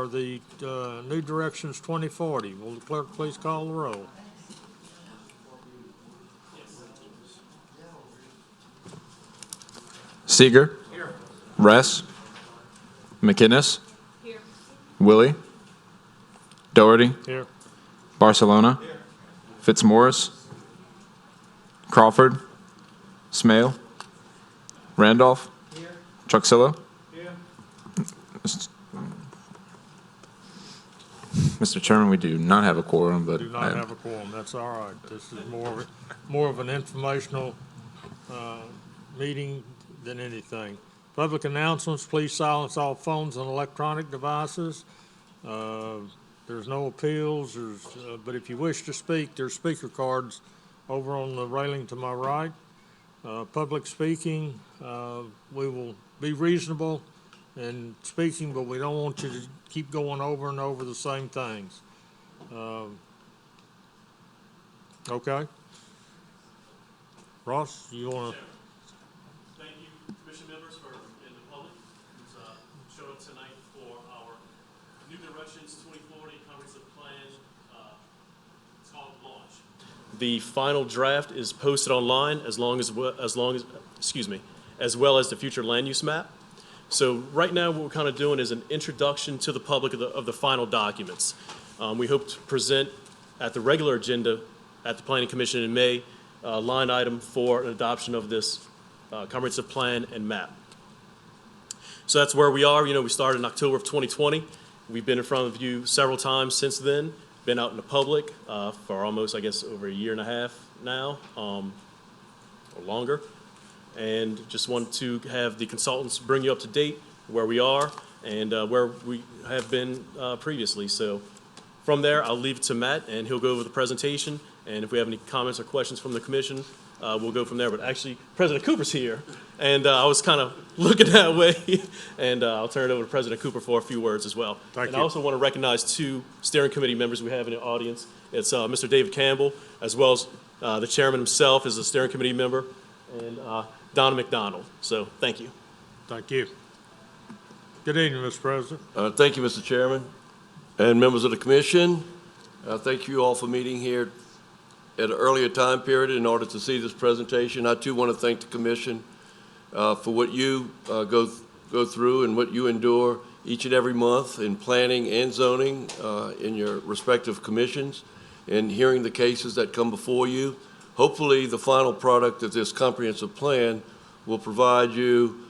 for the New Directions 2040. Will the clerk please call the roll? Seeger. Here. Ress. McInnes. Here. Willie. Doherty. Here. Barcelona. Here. Fitzmaurice. Crawford. Smale. Randolph. Here. Truxillo. Here. Mr. Chairman, we do not have a quorum, but do not have a quorum. That's all right. This is more of an informational meeting than anything. Public announcements, please silence all phones and electronic devices. There's no appeals, but if you wish to speak, there's speaker cards over on the railing to my right. Public speaking, we will be reasonable in speaking, but we don't want you to keep going over and over the same things. Okay. Ross, you want to? Thank you, commission members and the public who's showed up tonight for our New Directions 2040 Comprehensive Plan. It's called launch. The final draft is posted online as well as the future land use map. So right now what we're kind of doing is an introduction to the public of the final documents. We hope to present at the regular agenda at the Planning Commission in May line item for an adoption of this comprehensive plan and map. So that's where we are. You know, we started in October of 2020. We've been in front of you several times since then, been out in the public for almost, I guess, over a year and a half now, or longer. And just want to have the consultants bring you up to date where we are and where we have been previously. So from there, I'll leave it to Matt, and he'll go over the presentation. And if we have any comments or questions from the commission, we'll go from there. But actually, President Cooper's here, and I was kind of looking that way. And I'll turn it over to President Cooper for a few words as well. Thank you. I also want to recognize two steering committee members we have in the audience. It's Mr. David Campbell, as well as the chairman himself is a steering committee member, and Donna McDonald. So thank you. Thank you. Good evening, Mr. President. Thank you, Mr. Chairman, and members of the commission. Thank you all for meeting here at an earlier time period in order to see this presentation. I too want to thank the commission for what you go through and what you endure each and every month in planning and zoning in your respective commissions and hearing the cases that come before you. Hopefully the final product of this comprehensive plan will provide you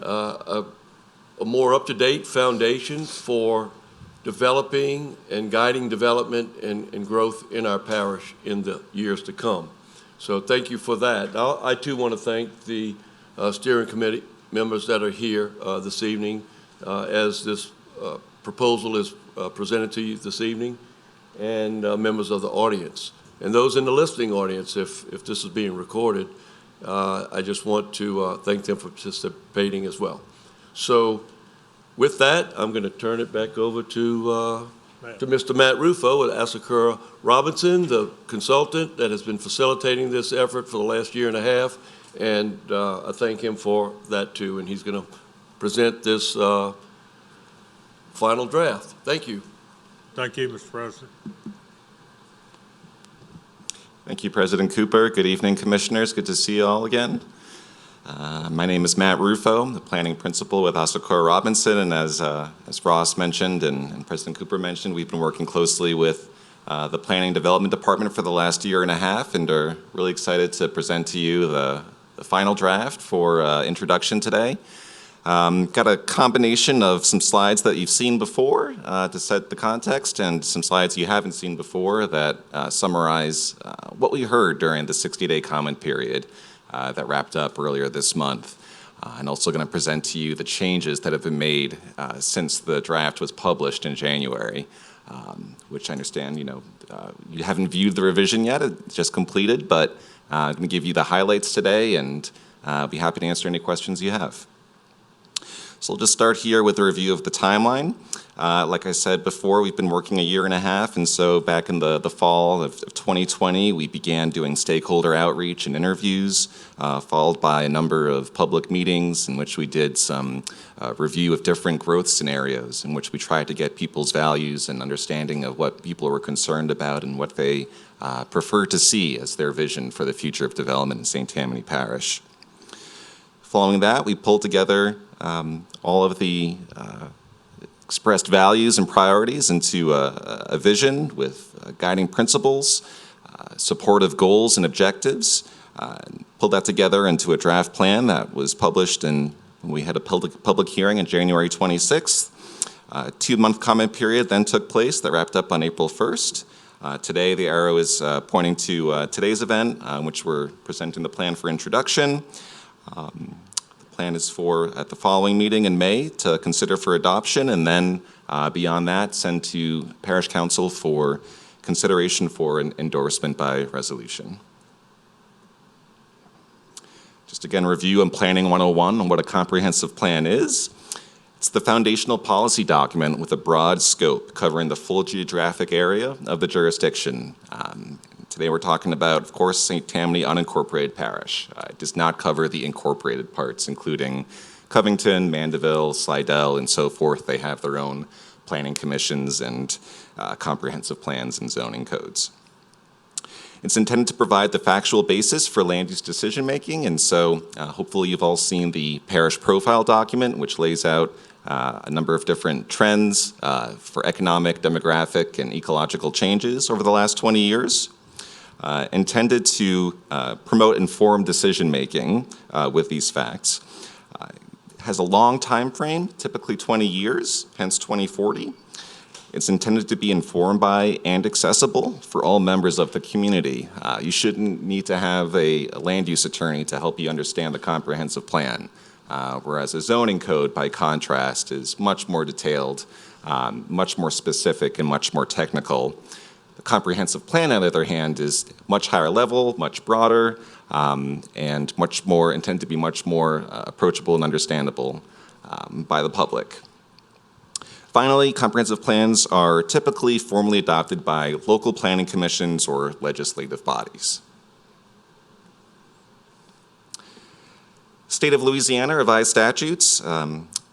a more up-to-date foundation for developing and guiding development and growth in our parish in the years to come. So thank you for that. I too want to thank the steering committee members that are here this evening as this proposal is presented to you this evening, and members of the audience. And those in the listening audience, if this is being recorded, I just want to thank them for participating as well. So with that, I'm going to turn it back over to Mr. Matt Rufo at Asakura Robinson, the consultant that has been facilitating this effort for the last year and a half. And I thank him for that too. And he's going to present this final draft. Thank you. Thank you, Mr. President. Thank you, President Cooper. Good evening, commissioners. Good to see you all again. My name is Matt Rufo, the planning principal with Asakura Robinson, and as Ross mentioned and President Cooper mentioned, we've been working closely with the Planning Development Department for the last year and a half, and are really excited to present to you the final draft for introduction today. Got a combination of some slides that you've seen before to set the context, and some slides you haven't seen before that summarize what we heard during the 60-day comment period that wrapped up earlier this month. And also going to present to you the changes that have been made since the draft was published in January, which I understand, you haven't viewed the revision yet. It's just completed, but I'm going to give you the highlights today, and I'll be happy to answer any questions you have. So we'll just start here with a review of the timeline. Like I said before, we've been working a year and a half, and so back in the fall of 2020, we began doing stakeholder outreach and interviews, followed by a number of public meetings in which we did some review of different growth scenarios in which we tried to get people's values and understanding of what people were concerned about and what they prefer to see as their vision for the future of development in St. Tammany Parish. Following that, we pulled together all of the expressed values and priorities into a vision with guiding principles, supportive goals and objectives, and pulled that together into a draft plan that was published, and we had a public hearing on January 26th. A 2-month comment period then took place that wrapped up on April 1st. Today, the arrow is pointing to today's event, which we're presenting the plan for introduction. The plan is for, at the following meeting in May, to consider for adoption, and then beyond that, send to Parish Council for consideration for an endorsement by resolution. Just again, review on Planning 101 on what a comprehensive plan is. It's the foundational policy document with a broad scope covering the full geographic area of the jurisdiction. Today we're talking about, of course, St. Tammany unincorporated parish. It does not cover the incorporated parts, including Covington, Mandeville, Slidell, and so forth. They have their own planning commissions and comprehensive plans and zoning codes. It's intended to provide the factual basis for land use decision making, and so hopefully you've all seen the parish profile document, which lays out a number of different trends for economic, demographic, and ecological changes over the last 20 years. Intended to promote informed decision making with these facts. Has a long time frame, typically 20 years, hence 2040. It's intended to be informed by and accessible for all members of the community. You shouldn't need to have a land use attorney to help you understand the comprehensive plan, whereas a zoning code, by contrast, is much more detailed, much more specific, and much more technical. The comprehensive plan, on the other hand, is much higher level, much broader, and much more intended to be much more approachable and understandable by the public. Finally, comprehensive plans are typically formally adopted by local planning commissions or legislative bodies. State of Louisiana revised statutes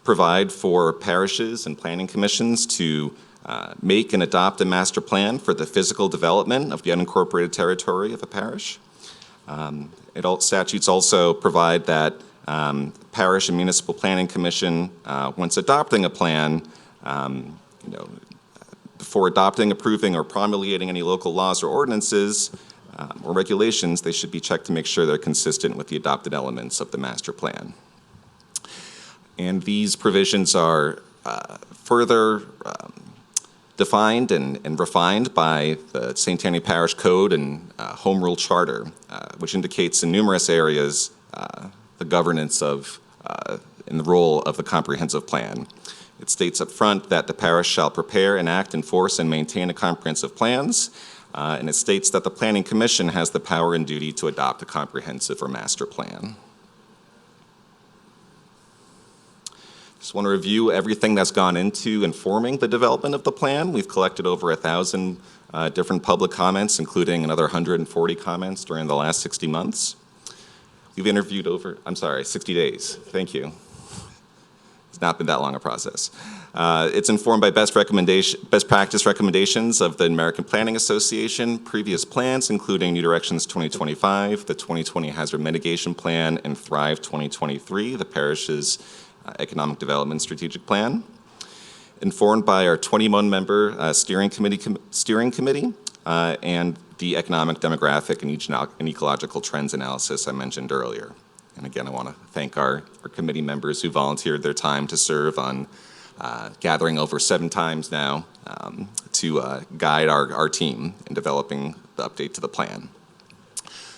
provide for parishes and planning commissions to make and adopt a master plan for the physical development of the unincorporated territory of a parish. Statutes also provide that parish and municipal planning commission, once adopting a plan, before adopting, approving, or promulgating any local laws or ordinances or regulations, they should be checked to make sure they're consistent with the adopted elements of the master plan. And these provisions are further defined and refined by the St. Tammany Parish Code and Home Rule Charter, which indicates in numerous areas the governance of and the role of the comprehensive plan. It states up front that the parish shall prepare, enact, enforce, and maintain a comprehensive plans, and it states that the Planning Commission has the power and duty to adopt a comprehensive or master plan. Just want to review everything that's gone into informing the development of the plan. We've collected over 1,000 different public comments, including another 140 comments during the last 60 months. We've interviewed 60 days. Thank you. It's not been that long a process. It's informed by best practice recommendations of the American Planning Association, previous plans, including New Directions 2025, the 2020 Hazard Mitigation Plan, and Thrive 2023, the parish's economic development strategic plan. Informed by our 21-member steering committee and the economic, demographic, and ecological trends analysis I mentioned earlier. And again, I want to thank our committee members who volunteered their time to serve on gathering over 7 times now to guide our team in developing the update to the plan.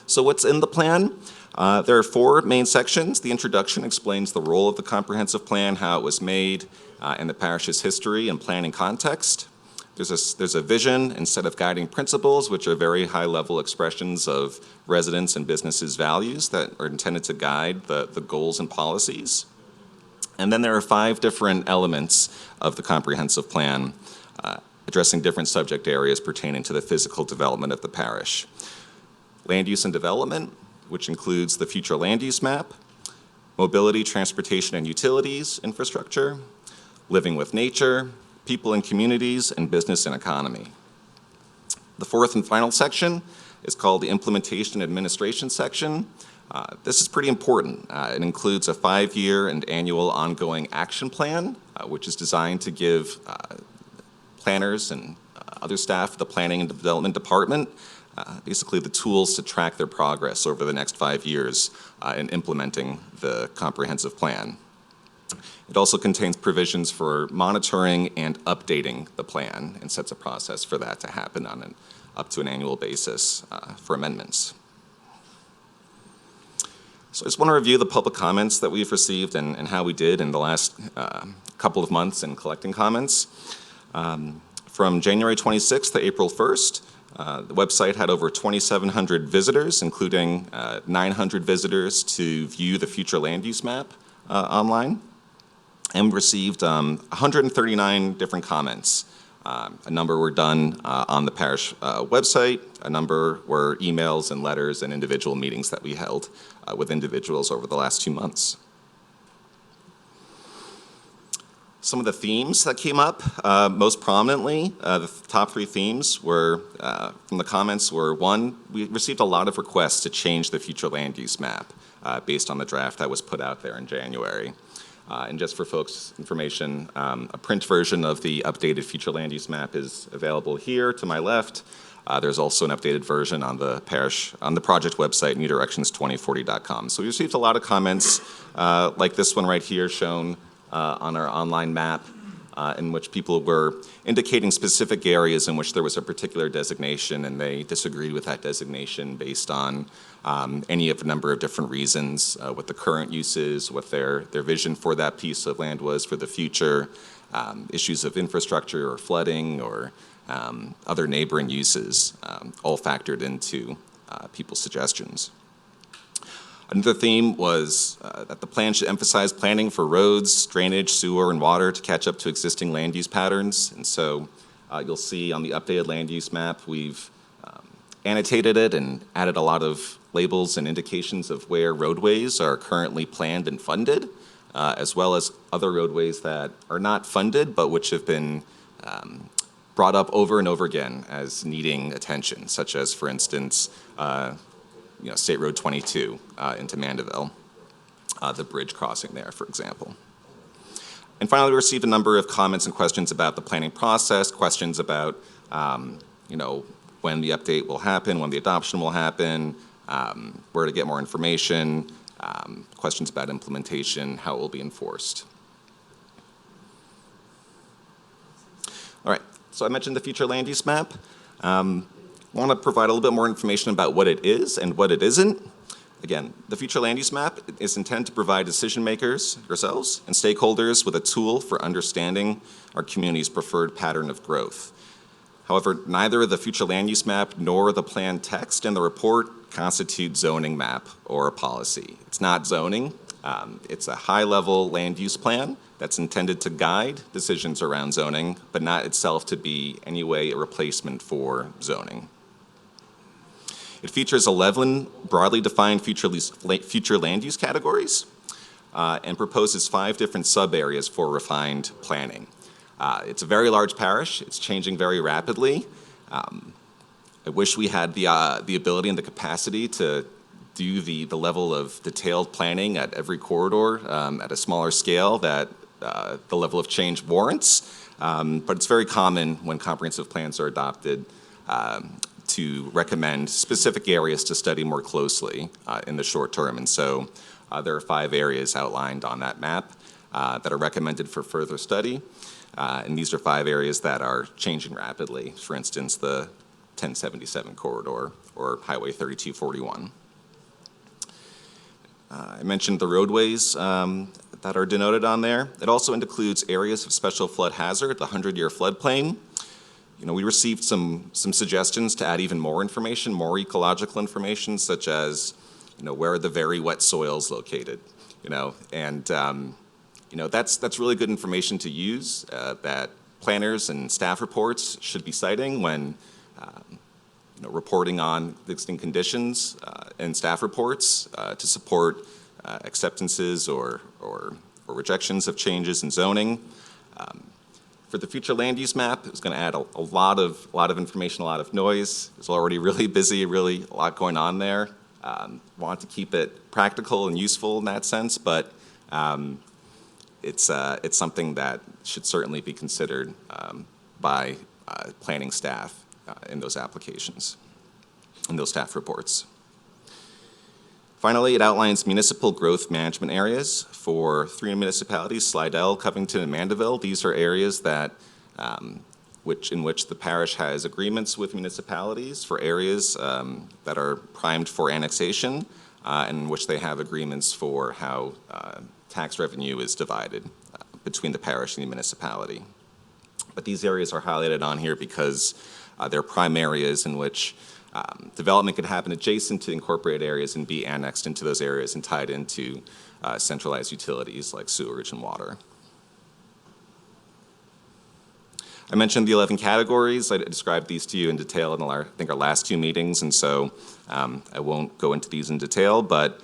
So what's in the plan? There are 4 main sections. The introduction explains the role of the comprehensive plan, how it was made, and the parish's history and planning context. There's a vision and set of guiding principles, which are very high-level expressions of residents' and businesses' values that are intended to guide the goals and policies. And then there are 5 different elements of the comprehensive plan addressing different subject areas pertaining to the physical development of the parish. Land use and development, which includes the future land use map, mobility, transportation and utilities infrastructure, living with nature, people and communities, and business and economy. The 4th and final section is called the implementation administration section. This is pretty important. It includes a 5-year and annual ongoing action plan, which is designed to give planners and other staff of the Planning and Development Department basically the tools to track their progress over the next 5 years in implementing the comprehensive plan. It also contains provisions for monitoring and updating the plan and sets a process for that to happen on up to an annual basis for amendments. So I just want to review the public comments that we've received and how we did in the last couple of months in collecting comments. From January 26th to April 1st, the website had over 2,700 visitors, including 900 visitors to view the future land use map online, and received 139 different comments. A number were done on the parish website, a number were emails and letters and individual meetings that we held with individuals over the last 2 months. Some of the themes that came up most prominently, the top 3 themes were, from the comments were, 1, we received a lot of requests to change the future land use map based on the draft that was put out there in January. And just for folks' information, a print version of the updated future land use map is available here to my left. There's also an updated version on the project website, newdirections2040.com. So we received a lot of comments like this one right here shown on our online map in which people were indicating specific areas in which there was a particular designation and they disagreed with that designation based on any of a number of different reasons, what the current use is, what their vision for that piece of land was for the future, issues of infrastructure or flooding or other neighboring uses, all factored into people's suggestions. Another theme was that the plan should emphasize planning for roads, drainage, sewer, and water to catch up to existing land use patterns. And so you'll see on the updated land use map, we've annotated it and added a lot of labels and indications of where roadways are currently planned and funded, as well as other roadways that are not funded, but which have been brought up over and over again as needing attention, such as, for instance, State Road 22 into Mandeville, the bridge crossing there, for example. And finally, we received a number of comments and questions about the planning process, questions about, when the update will happen, when the adoption will happen, where to get more information, questions about implementation, how it will be enforced. All right, so I mentioned the future land use map. I want to provide a little bit more information about what it is and what it isn't. Again, the future land use map is intended to provide decision makers, yourselves, and stakeholders with a tool for understanding our community's preferred pattern of growth. However, neither the future land use map nor the plan text in the report constitute zoning map or a policy. It's not zoning. It's a high-level land use plan that's intended to guide decisions around zoning, but not itself to be any way a replacement for zoning. It features 11 broadly defined future land use categories and proposes 5 different sub-areas for refined planning. It's a very large parish. It's changing very rapidly. I wish we had the ability and the capacity to do the level of detailed planning at every corridor at a smaller scale that the level of change warrants. But it's very common when comprehensive plans are adopted to recommend specific areas to study more closely in the short term. And so there are 5 areas outlined on that map that are recommended for further study. And these are 5 areas that are changing rapidly. For instance, the 1077 corridor or Highway 3241. I mentioned the roadways that are denoted on there. It also includes areas of special flood hazard, the 100-year floodplain. We received some suggestions to add even more information, more ecological information, such as, where are the very wet soils located, and That's really good information to use that planners and staff reports should be citing when reporting on existing conditions in staff reports to support acceptances or rejections of changes in zoning. For the future land use map, it's going to add a lot of information, a lot of noise. It's already really busy, really a lot going on there. Want to keep it practical and useful in that sense, but it's something that should certainly be considered by planning staff in those applications, in those staff reports. Finally, it outlines municipal growth management areas for 3 municipalities, Slidell, Covington, and Mandeville. These are areas that in which the parish has agreements with municipalities for areas that are primed for annexation, and in which they have agreements for how tax revenue is divided between the parish and the municipality. But these areas are highlighted on here because they're prime areas in which development could happen adjacent to incorporated areas and be annexed into those areas and tied into centralized utilities like sewerage and water. I mentioned the 11 categories. I described these to you in detail in I think our last 2 meetings, and so I won't go into these in detail, but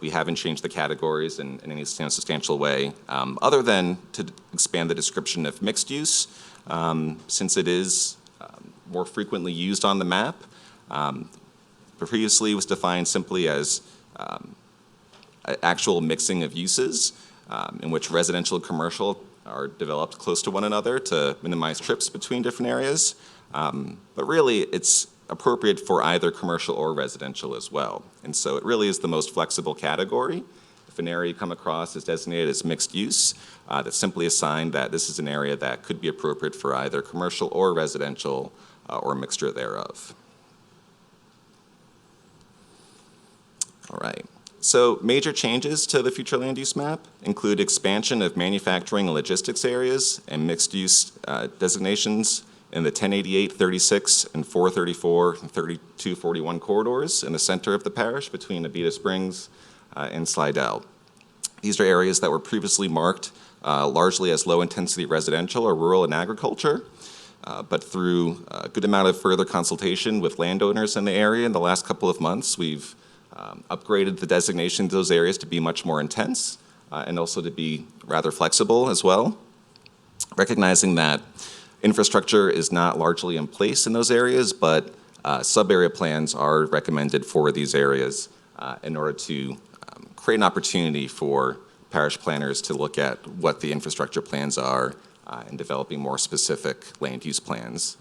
we haven't changed the categories in any substantial way, other than to expand the description of mixed use, since it is more frequently used on the map. Previously was defined simply as actual mixing of uses in which residential and commercial are developed close to one another to minimize trips between different areas. But really, it's appropriate for either commercial or residential as well. And so it really is the most flexible category. If an area you come across is designated as mixed use, that's simply a sign that this is an area that could be appropriate for either commercial or residential or a mixture thereof. All right. So major changes to the future land use map include expansion of manufacturing and logistics areas and mixed use designations in the 1088, 36, and 434 and 3241 corridors in the center of the parish between Abita Springs and Slidell. These are areas that were previously marked largely as low-intensity residential or rural and agriculture, but through a good amount of further consultation with landowners in the area in the last couple of months, we've upgraded the designation of those areas to be much more intense and also to be rather flexible as well, recognizing that infrastructure is not largely in place in those areas, but sub-area plans are recommended for these areas in order to create an opportunity for parish planners to look at what the infrastructure plans are and developing more specific land use plans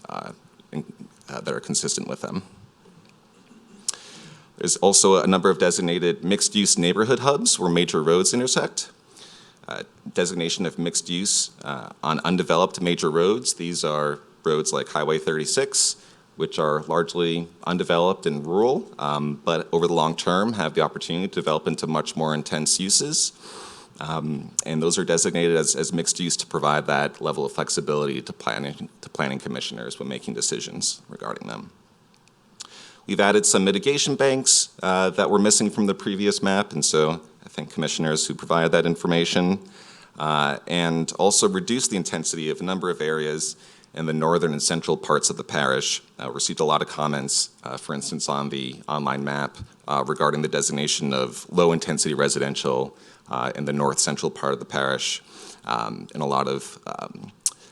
that are consistent with them. There's also a number of designated mixed-use neighborhood hubs where major roads intersect. Designation of mixed use on undeveloped major roads. These are roads like Highway 36, which are largely undeveloped and rural, but over the long term have the opportunity to develop into much more intense uses. And those are designated as mixed use to provide that level of flexibility to planning commissioners when making decisions regarding them. We've added some mitigation banks that were missing from the previous map, and so I thank commissioners who provided that information, and also reduced the intensity of a number of areas in the northern and central parts of the parish. Received a lot of comments, for instance, on the online map regarding the designation of low-intensity residential in the north-central part of the parish, and a lot of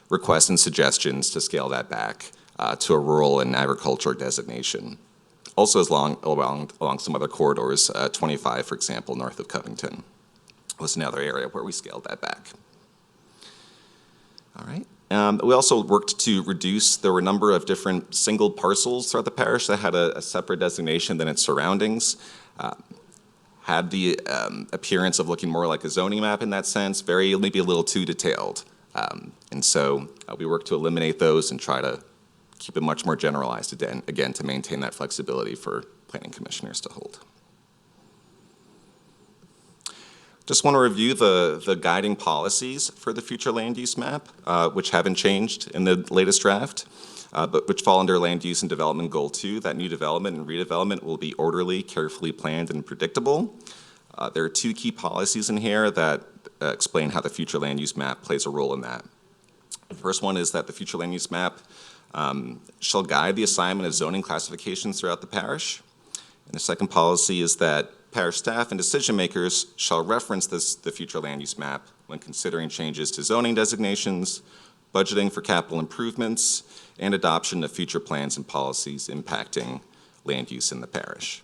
requests and suggestions to scale that back to a rural and agriculture designation. Also along some other corridors, 25, for example, north of Covington, was another area where we scaled that back. All right. We also worked to reduce, there were a number of different single parcels throughout the parish that had a separate designation than its surroundings. Had the appearance of looking more like a zoning map in that sense, maybe a little too detailed. And so we worked to eliminate those and try to keep it much more generalized, again, to maintain that flexibility for planning commissioners to hold. Just want to review the guiding policies for the future land use map, which haven't changed in the latest draft, but which fall under Land Use and Development Goal 2, that new development and redevelopment will be orderly, carefully planned, and predictable. There are 2 key policies in here that explain how the future land use map plays a role in that. The first one is that the future land use map shall guide the assignment of zoning classifications throughout the parish. And the second policy is that parish staff and decision makers shall reference the future land use map when considering changes to zoning designations, budgeting for capital improvements, and adoption of future plans and policies impacting land use in the parish.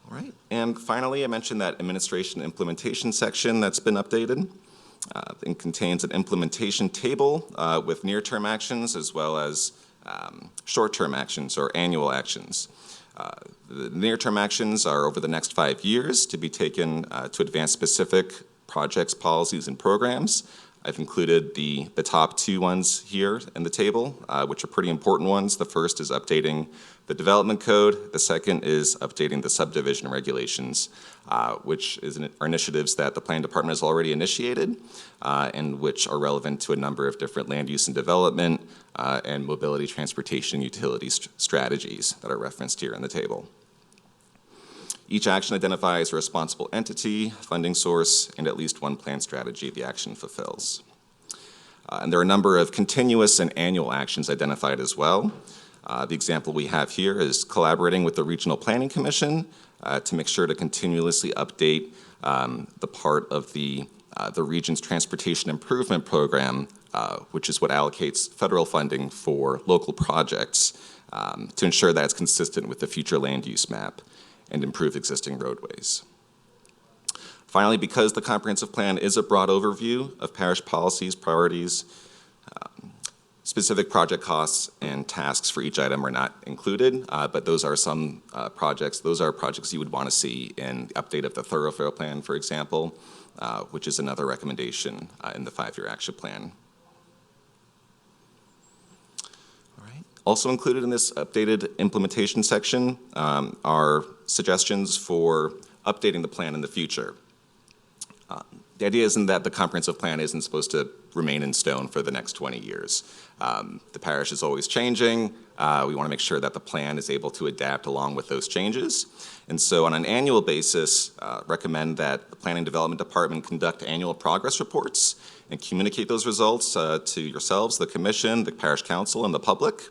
All right, and finally, I mentioned that administration implementation section that's been updated. It contains an implementation table with near-term actions as well as short-term actions or annual actions. The near-term actions are over the next 5 years to be taken to advance specific projects, policies, and programs. I've included the top 2 ones here in the table, which are pretty important ones. The first is updating the development code. The second is updating the subdivision regulations, which are initiatives that the planning department has already initiated and which are relevant to a number of different land use and development and mobility, transportation, utility strategies that are referenced here in the table. Each action identifies a responsible entity, funding source, and at least one plan strategy the action fulfills. And there are a number of continuous and annual actions identified as well. The example we have here is collaborating with the Regional Planning Commission to make sure to continuously update the part of the region's transportation improvement program, which is what allocates federal funding for local projects to ensure that it's consistent with the future land use map and improve existing roadways. Finally, because the comprehensive plan is a broad overview of parish policies, priorities, specific project costs and tasks for each item are not included, but those are some projects. Those are projects you would want to see in the update of the thoroughfare plan, for example, which is another recommendation in the 5-year action plan. Also included in this updated implementation section are suggestions for updating the plan in the future. The idea isn't that the comprehensive plan isn't supposed to remain in stone for the next 20 years. The parish is always changing. We want to make sure that the plan is able to adapt along with those changes. And so on an annual basis, recommend that the Planning Development Department conduct annual progress reports and communicate those results to yourselves, the Commission, the Parish Council, and the public.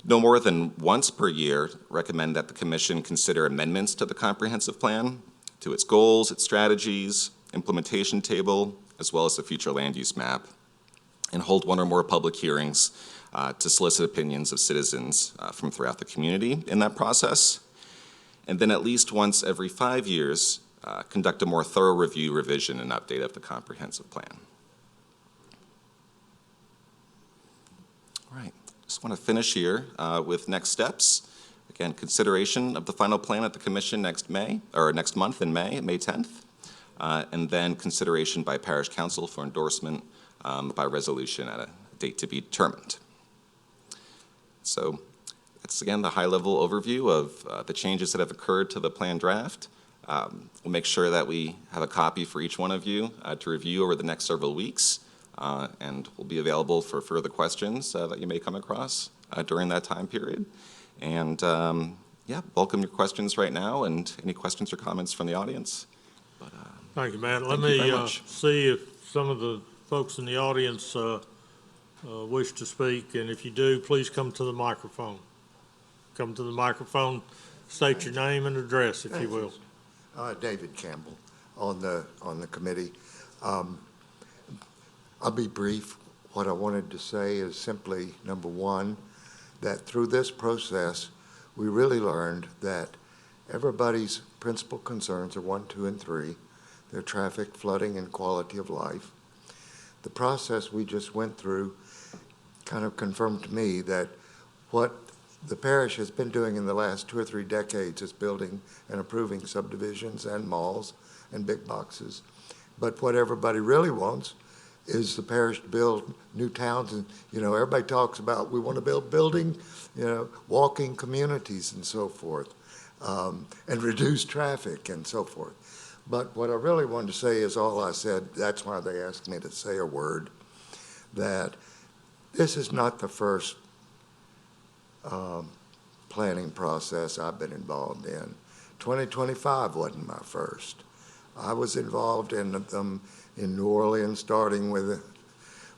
No more than once per year, recommend that the Commission consider amendments to the comprehensive plan, to its goals, its strategies, implementation table, as well as the future land use map, and hold one or more public hearings to solicit opinions of citizens from throughout the community in that process. And then at least once every 5 years, conduct a more thorough review, revision, and update of the comprehensive plan. All right. Just want to finish here with next steps. Again, consideration of the final plan at the Commission next month in May 10th, and then consideration by Parish Council for endorsement by resolution at a date to be determined. So that's, again, the high-level overview of the changes that have occurred to the plan draft. We'll make sure that we have a copy for each one of you to review over the next several weeks. And we'll be available for further questions that you may come across during that time period. And yeah, welcome your questions right now and any questions or comments from the audience. But, Thank you, Matt. Let thank you very me much. see if some of the folks in the audience wish to speak. And if you do, please come to the microphone. Come to the microphone, state your name and address, if you will. David Campbell on the committee. I'll be brief. What I wanted to say is simply, number one, that through this process, we really learned that everybody's principal concerns are 1, 2, and 3. They're traffic, flooding, and quality of life. The process we just went through kind of confirmed to me that what the parish has been doing in the last 2 or 3 decades is building and improving subdivisions and malls and big boxes. But what everybody really wants is the parish to build new towns. And, everybody talks about we want to build building, walking communities and so forth, and reduce traffic and so forth. But what I really wanted to say is all I said. That's why they asked me to say a word, that this is not the first planning process I've been involved in. 2025 wasn't my first. I was involved in them in New Orleans, starting with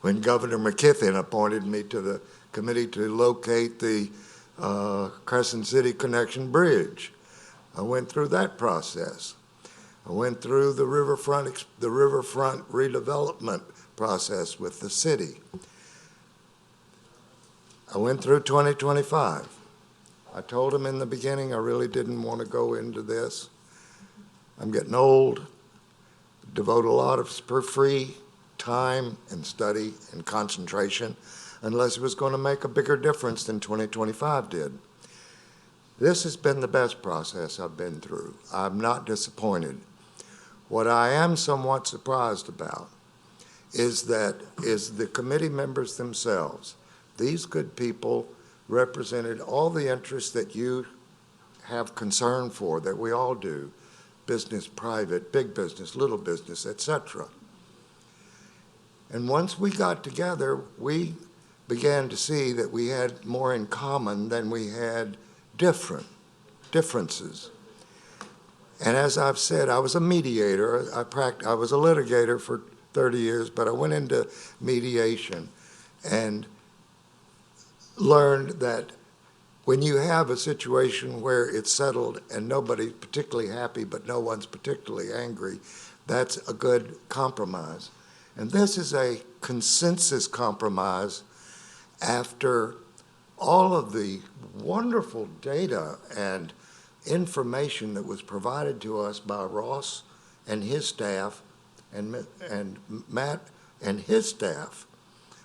when Governor McKithen appointed me to the committee to locate the Crescent City Connection Bridge. I went through that process. I went through the riverfront redevelopment process with the city. I went through 2025. I told him in the beginning I really didn't want to go into this. I'm getting old, devote a lot of free time and study and concentration unless it was going to make a bigger difference than 2025 did. This has been the best process I've been through. I'm not disappointed. What I am somewhat surprised about is the committee members themselves. These good people represented all the interests that you have concern for, that we all do, business, private, big business, little business, etc. And once we got together, we began to see that we had more in common than we had differences. And as I've said, I was a mediator. I was a litigator for 30 years, but I went into mediation and learned that when you have a situation where it's settled and nobody's particularly happy but no one's particularly angry, that's a good compromise. And this is a consensus compromise after all of the wonderful data and information that was provided to us by Ross and his staff and Matt and his staff.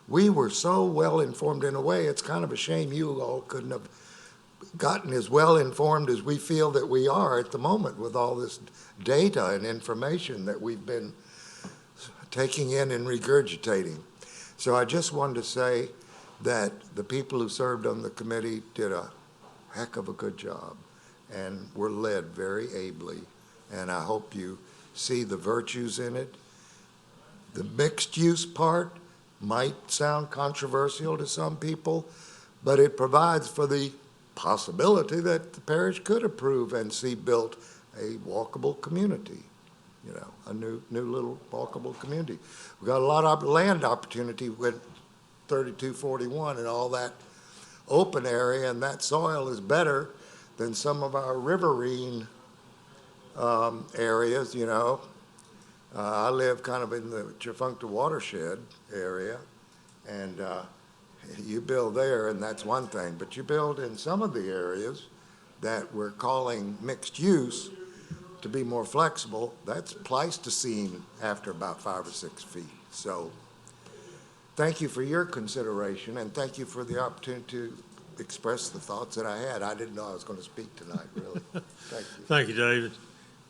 We were so well informed. In a way, it's kind of a shame you all couldn't have gotten as well informed as we feel that we are at the moment with all this data and information that we've been taking in and regurgitating. So I just wanted to say that the people who served on the committee did a heck of a good job and were led very ably, and I hope you see the virtues in it. The mixed use part might sound controversial to some people, but it provides for the possibility that the parish could approve and see built a walkable community, you know, a new little walkable community. We've got a lot of land opportunity with 3241 and all that open area, and that soil is better than some of our riverine areas, you know. I live kind of in the Tchefuncte watershed area, and you build there, and that's one thing. But you build in some of the areas that we're calling mixed use to be more flexible, that's Pleistocene after about 5 or 6 feet. So thank you for your consideration, and thank you for the opportunity to express the thoughts that I had. I didn't know I was going to speak tonight, really. Thank you. Thank you, David.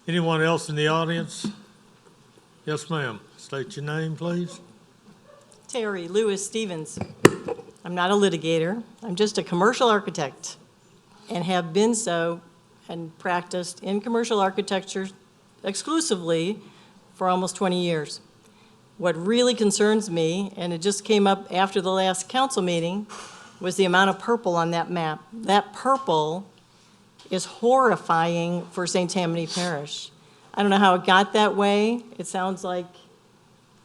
Anyone else in the audience? Yes, ma'am. State your name, please. Terry Lewis Stevens. I'm not a litigator. I'm just a commercial architect and have been so and practiced in commercial architecture exclusively for almost 20 years. What really concerns me, and it just came up after the last council meeting, was the amount of purple on that map. That purple is horrifying for St. Tammany Parish. I don't know how it got that way. It sounds like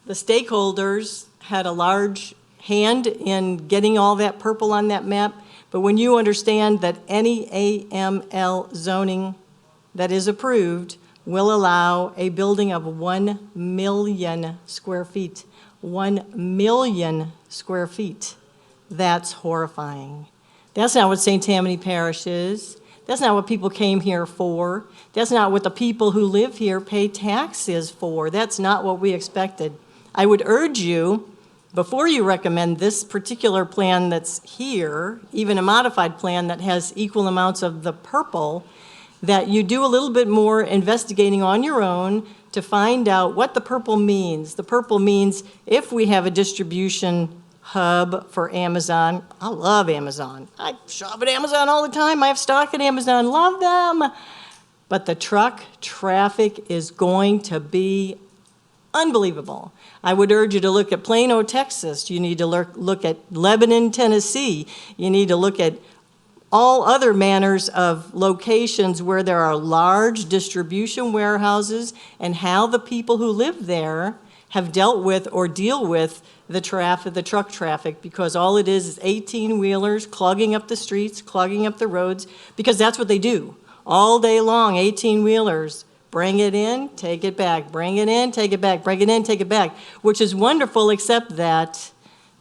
the stakeholders had a large hand in getting all that purple on that map. But when you understand that any AML zoning that is approved will allow a building of 1 million square feet, 1 million square feet, that's horrifying. That's not what St. Tammany Parish is. That's not what people came here for. That's not what the people who live here pay taxes for. That's not what we expected. I would urge you, before you recommend this particular plan that's here, even a modified plan that has equal amounts of the purple, that you do a little bit more investigating on your own to find out what the purple means. The purple means if we have a distribution hub for Amazon. I love Amazon. I shop at Amazon all the time. I have stock at Amazon. Love them. But the truck traffic is going to be unbelievable. I would urge you to look at Plano, Texas. You need to look at Lebanon, Tennessee. You need to look at all other manners of locations where there are large distribution warehouses and how the people who live there have dealt with or deal with the traffic, the truck traffic, because all it is 18-wheelers clogging up the streets, clogging up the roads, because that's what they do. All day long, 18-wheelers, bring it in, take it back, bring it in, take it back, bring it in, take it back, which is wonderful, except that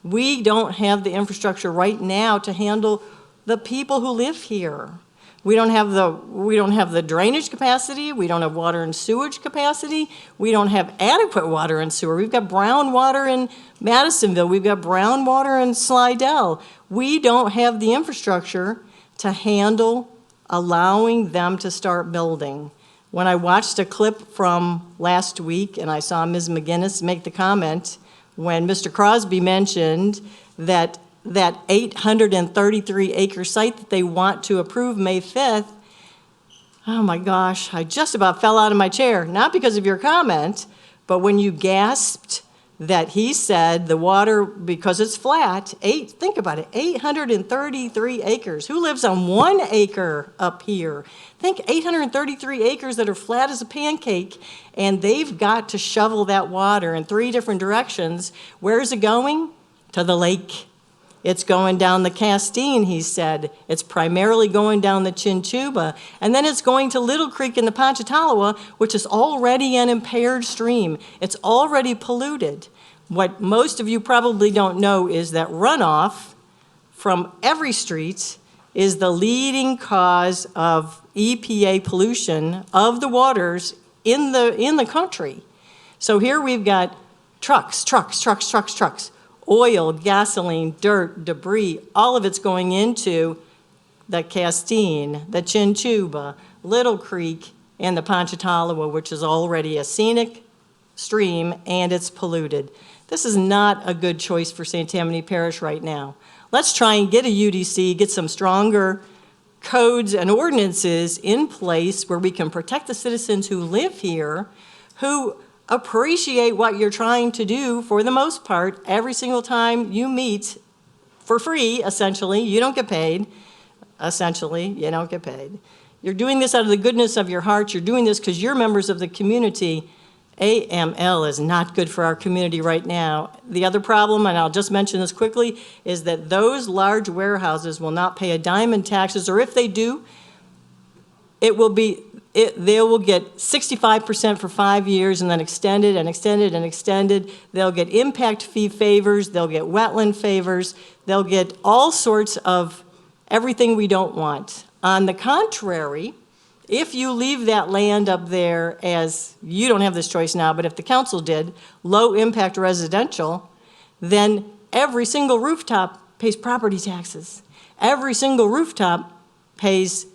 we don't have the infrastructure right now to handle the people who live here. We don't have the drainage capacity, we don't have water and sewage capacity, we don't have adequate water and sewer. We've got brown water in Madisonville, we've got brown water in Slidell. We don't have the infrastructure to handle allowing them to start building. When I watched a clip from last week and I saw Ms. McGinnis make the comment when Mr. Crosby mentioned that 833-acre site that they want to approve May 5th, oh my gosh, I just about fell out of my chair. Not because of your comment, but when you gasped that he said the water, because it's flat, think about it, 833 acres. Who lives on 1 acre up here? Think 833 acres that are flat as a pancake, and they've got to shovel that water in 3 different directions. Where is it going? To the lake. It's going down the Castine, he said. It's primarily going down the Chinchuba. And then it's going to Little Creek in the Ponchatoula, which is already an impaired stream. It's already polluted. What most of you probably don't know is that runoff from every street is the leading cause of EPA pollution of the waters in the country. So here we've got trucks. Oil, gasoline, dirt, debris, all of it's going into the Castine, the Chinchuba, Little Creek, and the Ponchatoula, which is already a scenic stream, and it's polluted. This is not a good choice for St. Tammany Parish right now. Let's try and get a UDC, get some stronger codes and ordinances in place where we can protect the citizens who live here, who appreciate what you're trying to do for the most part. Every single time you meet for free, essentially, you don't get paid. Essentially, you don't get paid. You're doing this out of the goodness of your heart. You're doing this because you're members of the community. AML is not good for our community right now. The other problem, and I'll just mention this quickly, is that those large warehouses will not pay a dime in taxes, or if they do, they will get 65% for 5 years and then extended and extended and extended. They'll get impact fee favors, they'll get wetland favors, they'll get all sorts of everything we don't want. On the contrary, if you leave that land up there as, you don't have this choice now, but if the council did, low impact residential, then every single rooftop pays property taxes. Every single rooftop pays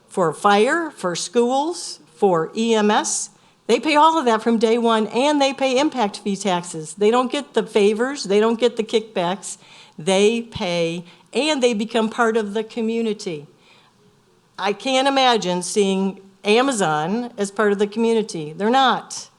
for fire, for schools, for EMS. They pay all of that from day one, and they pay impact fee taxes. They don't get the favors, they don't get the kickbacks. They pay, and they become part of the community. I can't imagine seeing Amazon as part of the community. They're not.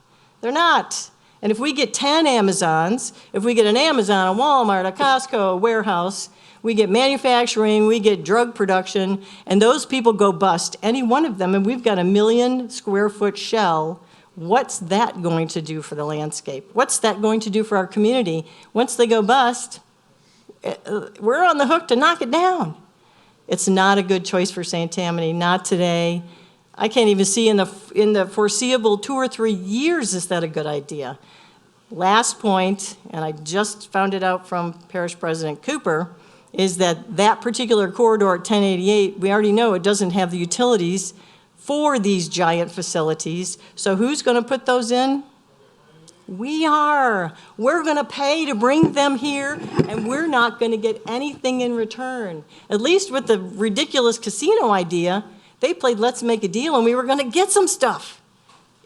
They're not. And if we get 10 Amazons, if we get an Amazon, a Walmart, a Costco, a warehouse, we get manufacturing, we get drug production, and those people go bust, any one of them, and we've got a 1 million square foot shell. What's that going to do for the landscape? What's that going to do for our community? Once they go bust, we're on the hook to knock it down. It's not a good choice for St. Tammany, not today. I can't even see in the foreseeable 2 or 3 years is that a good idea. Last point, and I just found it out from Parish President Cooper, is that particular corridor at 1088, we already know it doesn't have the utilities for these giant facilities. So who's going to put those in? We are. We're going to pay to bring them here, and we're not going to get anything in return. At least with the ridiculous casino idea, they played let's make a deal, and we were going to get some stuff.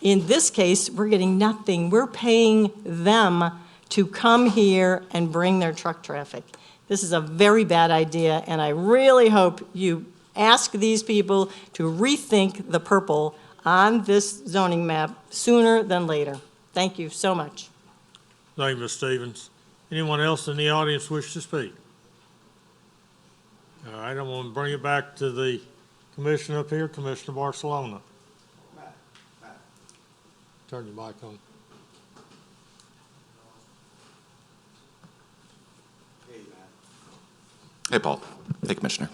In this case, we're getting nothing. We're paying them to come here and bring their truck traffic. This is a very bad idea, and I really hope you ask these people to rethink the purple on this zoning map sooner than later. Thank you so much. Thank you, Ms. Stevens. Anyone else in the audience wish to speak? All right, I'm going to bring it back to the commission up here, Commissioner Barcelona. Turn your mic on. Hey, Paul. Hey, Commissioner.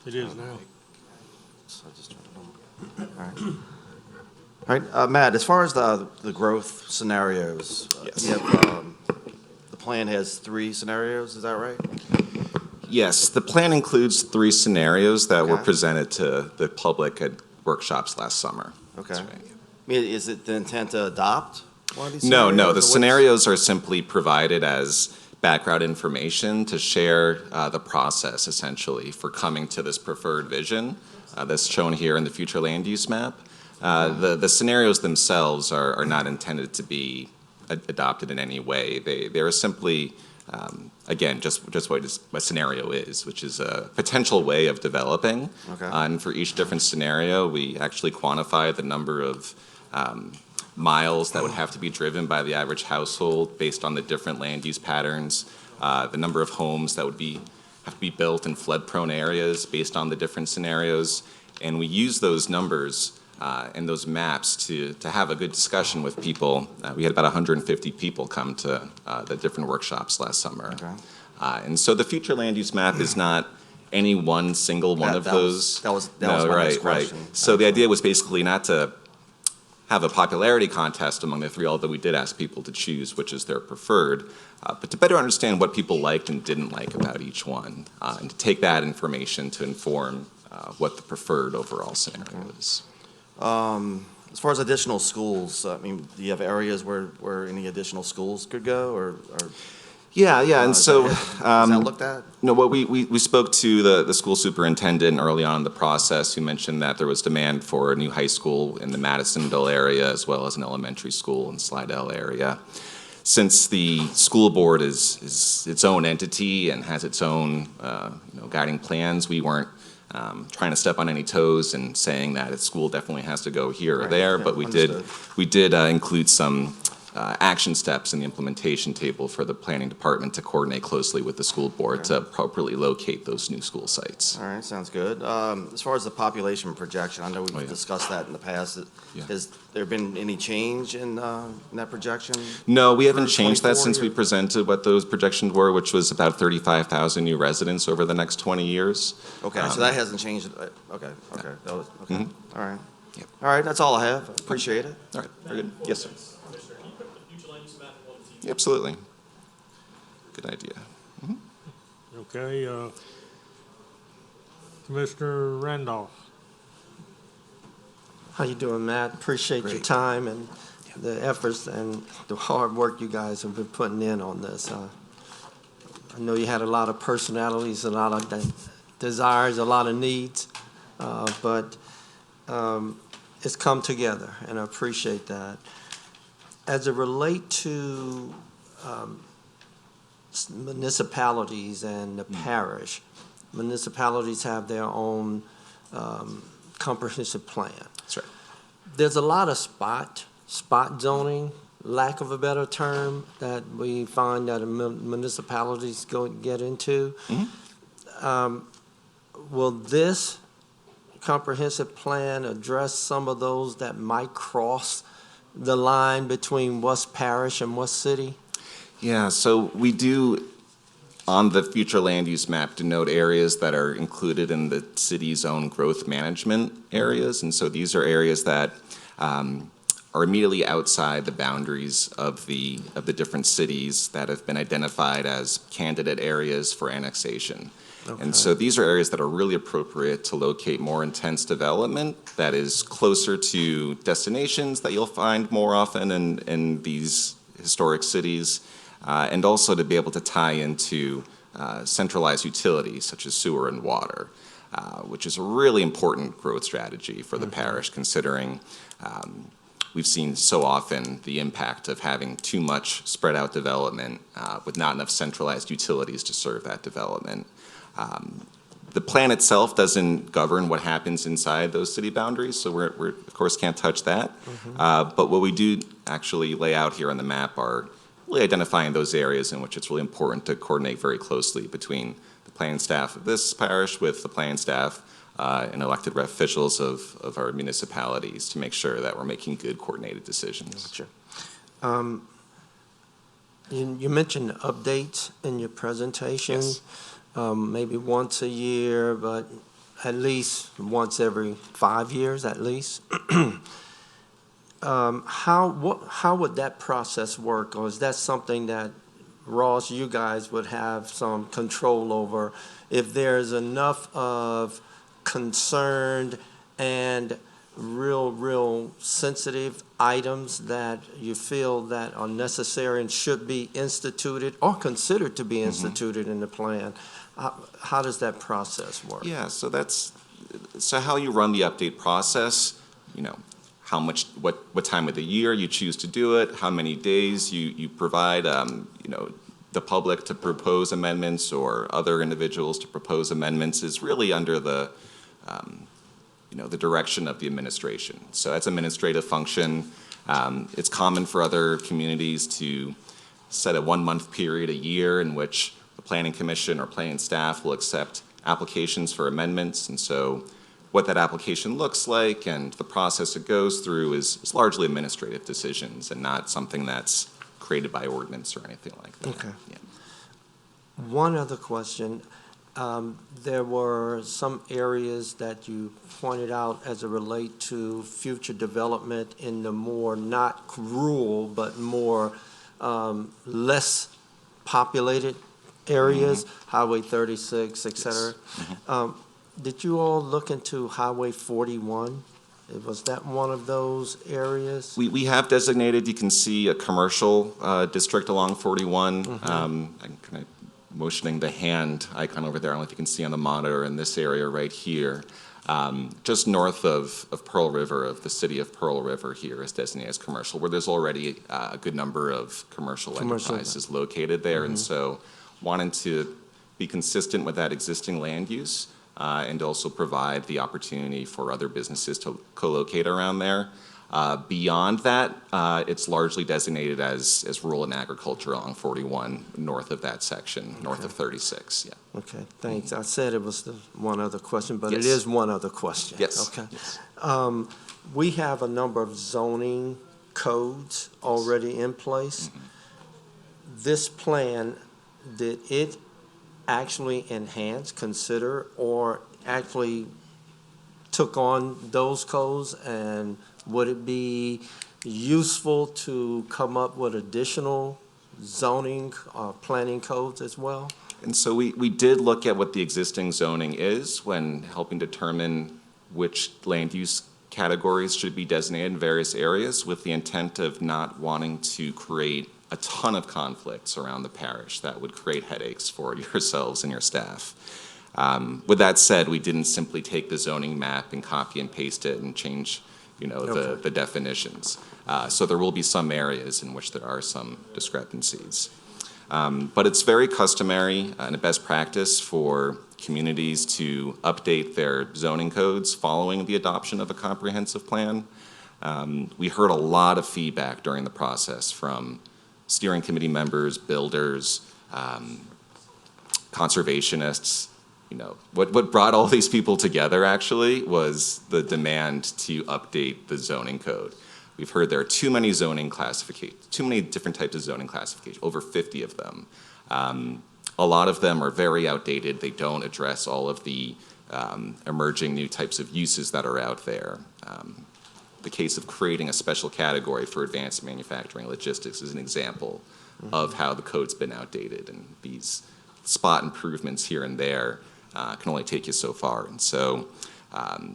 It is now. All right, Matt, as far as the growth scenarios, Yes. you have, the plan has 3 scenarios, is that right? Yes, the plan includes 3 scenarios that were Okay. presented to the public at workshops last summer. Okay. That's right. I mean, is it the intent to adopt one of these No, scenarios? no, or the what's- scenarios are simply provided as background information to share the process, essentially, for coming to this preferred vision that's shown here in the future land use map. The scenarios themselves are not intended to be adopted in any way. They are simply, again, just what a scenario is, which is a potential way of developing. Okay. And for each different scenario, we actually quantify the number of miles that would have to be driven by the average household based on the different land use patterns, the number of homes that would have to be built in flood-prone areas based on the different scenarios. And we use those numbers and those maps to have a good discussion with people. We had about 150 people come to the different workshops last summer. Okay. And so the future land use map is not any one single one of That was- those. that was No, my next right, right. question, So the actually. idea was basically not to have a popularity contest among the 3, although we did ask people to choose which is their preferred, but to better understand what people liked and didn't like about each one, and to take that information to inform what the preferred overall scenario is. As far as additional schools, I mean, do you have areas where any additional schools could go, or? Yeah, and so. Is that looked at? No, what we spoke to the school superintendent early on in the process, who mentioned that there was demand for a new high school in the Madisonville area as well as an elementary school in Slidell area. Since the school board is its own entity and has its own guiding plans, we weren't trying to step on any toes and saying that its school definitely has to go here or Right, there, yeah, but we understood. did include some action steps in the implementation table for the planning department to coordinate closely with the school board to appropriately locate those new school sites. All right, sounds good. As far as the population projection, I know we've yeah. discussed that in the past. Yeah. Has there been any change in that projection? No, we haven't For changed that since we 2040 or- presented what those projections were, which was about 35,000 new residents over the next 20 years. Okay, so that hasn't changed. Okay. That was, okay. Mm-hmm. All right. Yep. All right, that's all I have. Appreciate it. All right, very good. Yes, sir. Commissioner, can you put the future land use map on the TV? Yeah, absolutely. Good idea. Okay, Commissioner Randolph. How you doing, Matt? Appreciate your Great. time and the efforts and the hard work you guys have been putting in on this. I know you had a lot of personalities, a lot of desires, a lot of needs, but it's come together, and I appreciate that. As it relates to municipalities and the parish, municipalities have their own comprehensive plan. That's right. There's a lot of spot zoning, lack of a better term, that we find that municipalities get into. Will this comprehensive plan address some of those that might cross the line between West Parish and West City? Yeah, so we do, on the future land use map, denote areas that are included in the city's own growth management areas. And so these are areas that are immediately outside the boundaries of the different cities that have been identified as candidate areas for annexation. And so these are areas that are really appropriate to locate more intense development that is closer to destinations that you'll find more often in these historic cities, and also to be able to tie into centralized utilities such as sewer and water, which is a really important growth strategy for the parish, considering we've seen so often the impact of having too much spread out development with not enough centralized utilities to serve that development. The plan itself doesn't govern what happens inside those city boundaries, so we're of course can't touch that. But what we do actually lay out here on the map are really identifying those areas in which it's really important to coordinate very closely between the planning staff of this parish with the planning staff and elected officials of our municipalities to make sure that we're making good coordinated decisions. Gotcha. You mentioned updates in your presentation. Yes. Maybe once a year, but at least once every 5 years at least. How would that process work, or is that something that Ross, you guys would have some control over if there's enough of concerned and real sensitive items that you feel that are necessary and should be instituted or considered to be instituted in the plan? How does that process work? Yeah, so how you run the update process, how much, what time of the year you choose to do it, how many days you provide, the public to propose amendments or other individuals to propose amendments is really under the direction of the administration. So that's an administrative function. It's common for other communities to set a 1-month period a year in which the Planning Commission or planning staff will accept applications for amendments. And so what that application looks like and the process it goes through is largely administrative decisions and not something that's created by ordinance or anything like that. Okay. Yeah. One other question. There were some areas that you pointed out as it relate to future development in the more not rural, but more less populated areas, Highway 36, et cetera. Yes. Did you all look into Highway 41? Was that one of those areas? We have designated, you can see a commercial district along 41. I'm kind of motioning the hand icon over there. I don't know if you can see on the monitor in this area right here. Just north of Pearl River, of the city of Pearl River here is designated as commercial, where there's already a good number of commercial enterprises located there. And so wanting to be consistent with that existing land use and also provide the opportunity for other businesses to co-locate around there. Beyond that, it's largely designated as rural and agriculture along 41, north of that section, north of 36, yeah. Okay, thanks. I said it was the one other question, but it Yes. is one other question. Yes. Okay. Yes. We have a number of zoning codes already in place. This plan, did it actually enhance, consider, or actually took on those codes, and would it be useful to come up with additional zoning planning codes as well? And so we did look at what the existing zoning is when helping determine which land use categories should be designated in various areas, with the intent of not wanting to create a ton of conflicts around the parish that would create headaches for yourselves and your staff. With that said, we didn't simply take the zoning map and copy and paste it and change the definitions. So there will be some areas in which there are some discrepancies. But it's very customary and a best practice for communities to update their zoning codes following the adoption of a comprehensive plan. We heard a lot of feedback during the process from steering committee members, builders, conservationists. What brought all these people together actually was the demand to update the zoning code. We've heard there are too many too many different types of zoning classifications, over 50 of them. A lot of them are very outdated. They don't address all of the emerging new types of uses that are out there. The case of creating a special category for advanced manufacturing logistics is an example of how the code's been outdated, and these spot improvements here and there can only take you so far. And so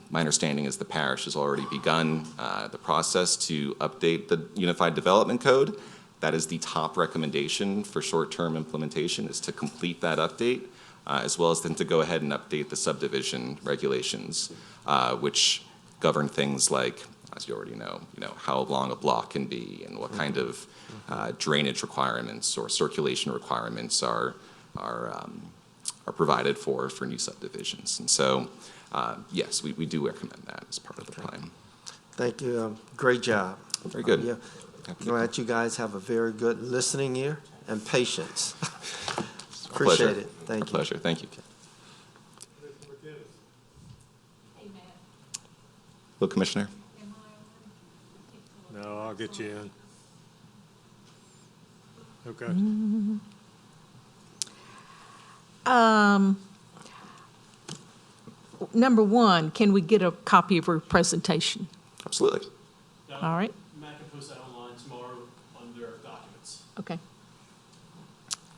my understanding is the parish has already begun the process to update the Unified Development Code. That is the top recommendation for short-term implementation, is to complete that update, as well as then to go ahead and update the subdivision regulations, which govern things like, as you already know, how long a block can be and what kind of drainage requirements or circulation requirements are provided for new subdivisions. And so, yes, we do recommend that as part of the plan. Thank you. Great job. Very good. Yeah. Glad you guys have a very good listening ear and patience. Pleasure. Appreciate it. Thank you. Pleasure, thank you. Hello, Commissioner. No, I'll get you in. Okay. Number one, can we get a copy of her presentation? Absolutely. All right. Matt can post that online tomorrow under documents. Okay.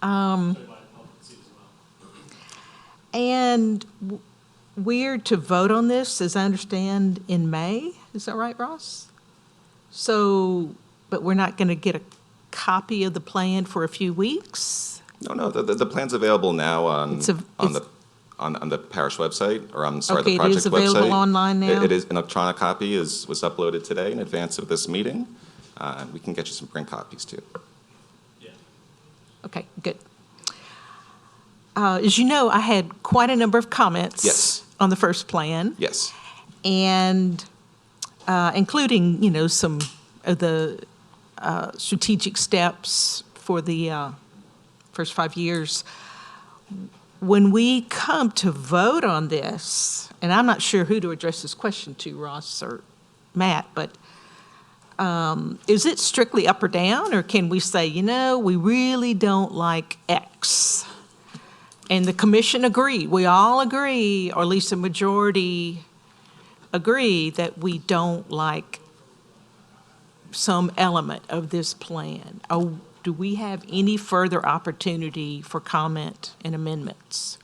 So everybody in the public can see it as well. And we're to vote on this, as I understand, in May. Is that right, Ross? So, but we're not going to get a copy of the plan for a few weeks? No, the plan's available now on It's a- on the parish website, or I'm sorry, Okay, the it project is available website. online now? It is, an electronic copy was uploaded today in advance of this meeting. We can get you some print copies too. Yeah. Okay, good. As you know, I had quite a number of comments. Yes. On the first plan. Yes. And including, some of the strategic steps for the first 5 years. When we come to vote on this, and I'm not sure who to address this question to, Ross or Matt, but is it strictly up or down, or can we say, we really don't like X? And the commission agree, we all agree, or at least a majority agree, that we don't like some element of this plan? Or do we have any further opportunity for comment and amendments?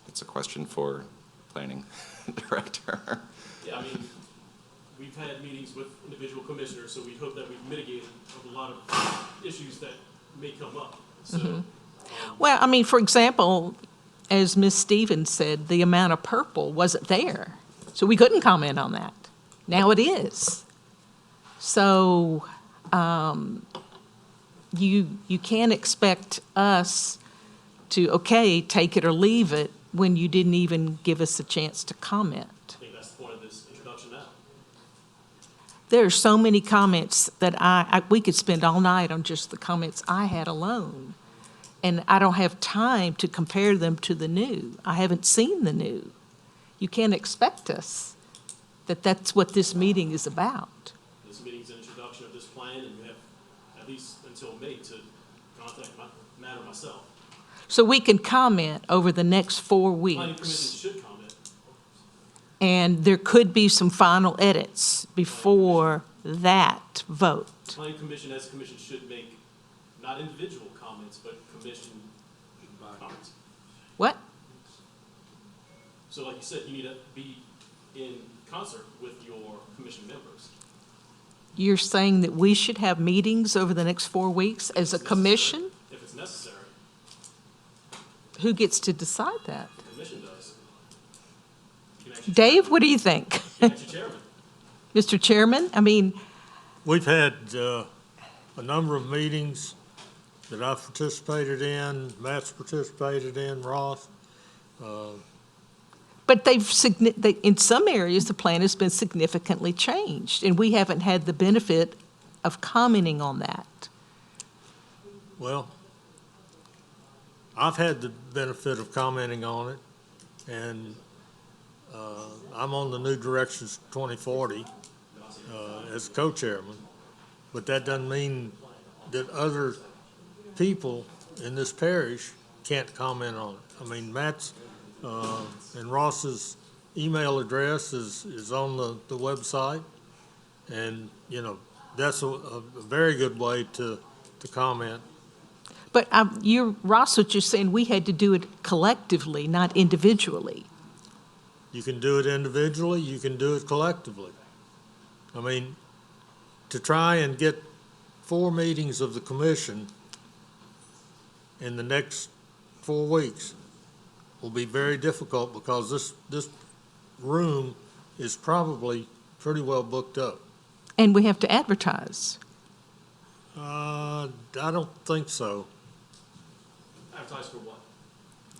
It's a question for planning director. Yeah, I mean, we've had meetings with individual commissioners, so we hope that we've mitigated a lot of issues that may come up. So, Well, I mean, for example, as Ms. Stevens said, the amount of purple wasn't there, so we couldn't comment on that. Now it is. So you can't expect us to, okay, take it or leave it when you didn't even give us a chance to comment. I think that's the point of this introduction now. There are so many comments that we could spend all night on just the comments I had alone. And I don't have time to compare them to the new. I haven't seen the new. You can't expect us that's what this meeting is about. This meeting's an introduction of this plan, and we have at least until May to contact Matt or myself. So we can comment over the next 4 Planning weeks. commission should comment. And there could be some final edits before that vote. Planning commission, as a commission, should make not individual comments, but commission comments. What? So like you said, you need to be in concert with your commission members. You're saying that we should have meetings over the next 4 weeks as a commission? If it's necessary, Who gets to decide that? the commission does. You can ask your Dave, what do you think? chairman. You can ask your chairman. Mr. Chairman, I mean, We've had a number of meetings that I've participated in, Matt's participated in, Ross. but in some areas, the plan has been significantly changed, and we haven't had the benefit of commenting on that. Well, I've had the benefit of commenting on it, and I'm on the New Directions 2040 as co-chairman, but that doesn't mean that other people in this parish can't comment on it. I mean, Matt's and Ross's email address is on the website, and, that's a very good way to comment. But Ross, what you're saying, we had to do it collectively, not individually. You can do it individually, you can do it collectively. I mean, to try and get 4 meetings of the commission in the next 4 weeks will be very difficult, because this room is probably pretty well booked up. And we have to advertise. I don't think so. Advertise for what?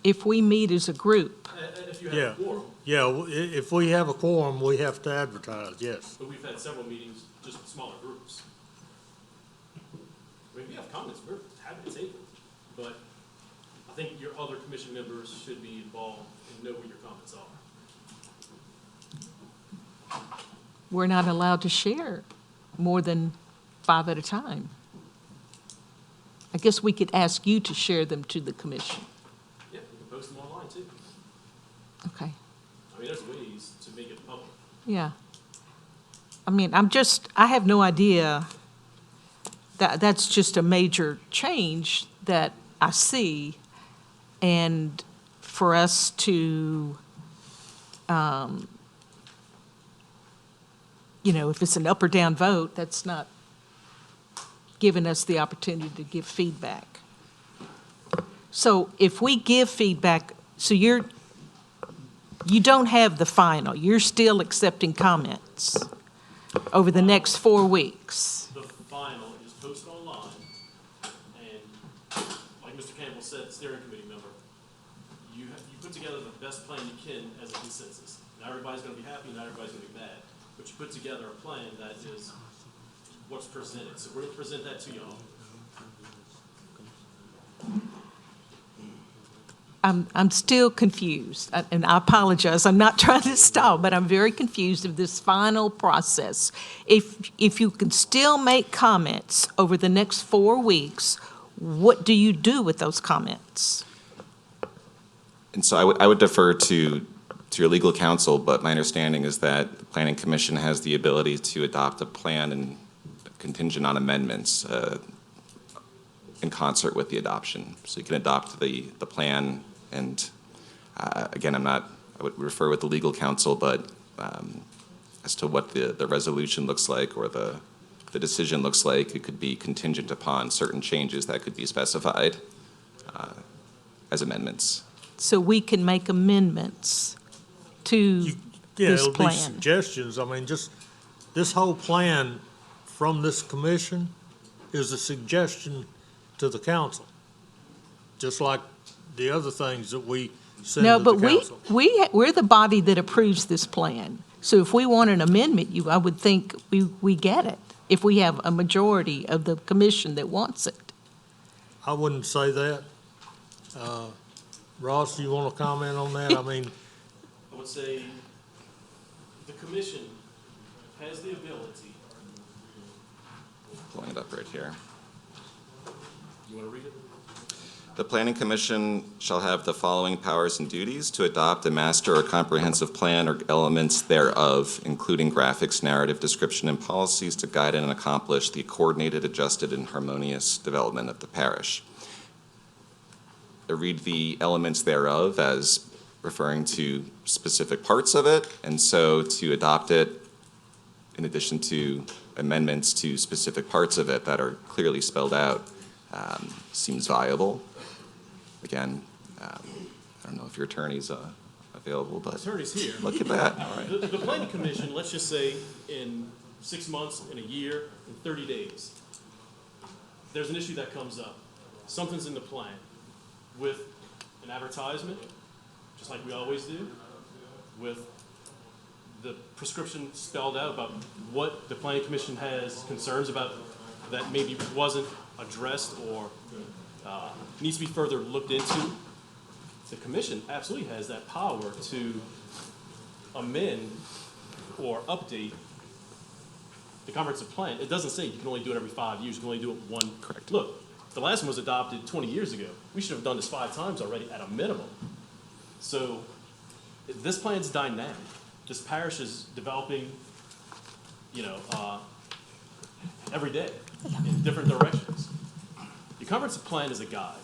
If we meet as a group, If you Yeah. have a quorum, If we have a quorum, we have to advertise, yes. but we've had several meetings, just with smaller groups. I mean, if you have comments, we're happy to take them, but I think your other commission members should be involved and know what your comments are. We're not allowed to share more than 5 at a time. I guess we could ask you to share them to the commission. Yeah, we can post them online too. Okay, I mean, there's ways to make it public. yeah. I mean, I have no idea that's just a major change that I see. And for us to, if it's an up or down vote, that's not giving us the opportunity to give feedback. So if we give feedback, so you don't have the final, you're still accepting comments over the next 4 weeks. The final is posted online, and like Mr. Campbell said, steering committee member, you put together the best plan you can as a consensus. Not everybody's gonna be happy, not everybody's gonna be mad, but you put together a plan that is what's presented. So we're gonna present that to y'all. I'm still confused, and I apologize, I'm not trying to stall, but I'm very confused of this final process. If you can still make comments over the next 4 weeks, what do you do with those comments? And so I would defer to your legal counsel, but my understanding is that the Planning Commission has the ability to adopt a plan and contingent on amendments in concert with the adoption. So you can adopt the plan, and again, I would refer with the legal counsel, but as to what the resolution looks like or the decision looks like, it could be contingent upon certain changes that could be specified as amendments. So we can make amendments to Yeah, this it'll be plan? suggestions. I mean, just, this whole plan from this commission is a suggestion to the council, just like the other things that we send No, to but the council. we're the body that approves this plan. So if we want an amendment, I would think we get it, if we have a majority of the commission that wants it. I wouldn't say that. Ross, do you want to comment on that? I mean, I would say the commission has the ability. Pulling it up right here. You want to read it? The Planning Commission shall have the following powers and duties: to adopt a master or comprehensive plan or elements thereof, including graphics, narrative, description, and policies to guide and accomplish the coordinated, adjusted, and harmonious development of the parish. I read the elements thereof as referring to specific parts of it, and so to adopt it in addition to amendments to specific parts of it that are clearly spelled out seems viable. Again, I don't know if your attorney's available, but Attorney's here. look at that. All right. The planning commission, let's just say in 6 months, in a year, in 30 days, there's an issue that comes up. Something's in the plan with an advertisement, just like we always do, with the prescription spelled out about what the planning commission has concerns about that maybe wasn't addressed or needs to be further looked into. The commission absolutely has that power to amend or update the comprehensive plan. It doesn't say you can only do it every 5 years, you can only do it one. Correct. Look, the last one was adopted 20 years ago. We should have done this 5 times already at a minimum. So this plan's dynamic. This parish is developing, every day in different directions. The comprehensive plan is a guide.